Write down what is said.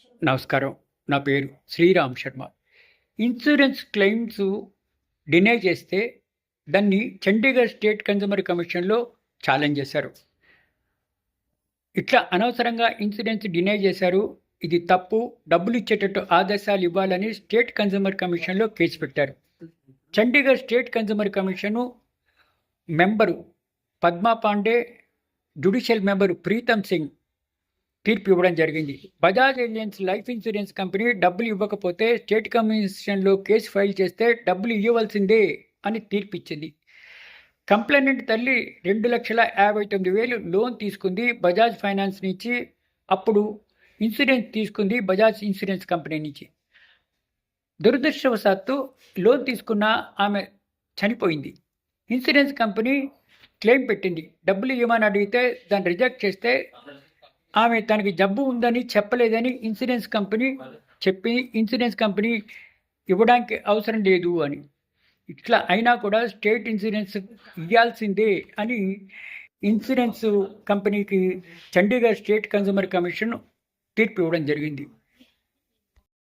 నమస్కారం. నా పేరు Sriram Sharma. Insurance claims deny చేస్తే దాన్ని చండీగఢ్ స్టేట్ కన్జ్యూమర్ కమిషన్‌లో ఛాలెంజ్ చేశారు. ఇట్లా అనవసరంగా ఇన్సూరెన్స్ డినై చేశారు. ఇది తప్పు. డబ్బులు ఇచ్చేటట్టు ఆదేశాలు ఇవ్వాలని స్టేట్ కన్జ్యూమర్ కమిషన్‌లో కేసు పెట్టారు. Chandigarh state consumer commission member Padma Pandey, judicial member Pritam Singh తీర్పు ఇవ్వడం జరిగింది. Bajaj Allianz life insurance company డబ్బులు ఇవ్వకపోతే స్టేట్ కమిషన్లో కేసు ఫైల్ చేస్తే డబ్బులు ఇవ్వవలసిందే అని తీర్పు ఇచ్చింది. కంప్లైనెంట్ తల్లి 2,59,000 లోన్ తీసుకుంది బజాజ్ ఫైనాన్స్ నుంచి. అప్పుడు ఇన్సూరెన్స్ తీసుకుంది బజాజ్ ఇన్సూరెన్స్ కంపెనీ నుంచి. దురదృష్టవశాత్తు లోన్ తీసుకున్న ఆమె చనిపోయింది. ఇన్సూరెన్స్ కంపెనీ క్లెయిమ్ పెట్టింది. డబ్బులు ఇవ్వమని అడిగితే దాన్ని రిజెక్ట్ చేస్తే ఆమె తనకి జబ్బు ఉందని చెప్పలేదని ఇన్సూరెన్స్ కంపెనీ ఇవ్వడానికి అవసరం లేదు అని. ఇట్లా అయినా కూడా స్టేట్ ఇన్సూరెన్స్ ఇవ్వాల్సిందే అని ఇన్సూరెన్స్ కంపెనీకి చండీగఢ్ స్టేట్ కన్జ్యూమర్ కమిషన్ తీర్పు ఇవ్వడం జరిగింది.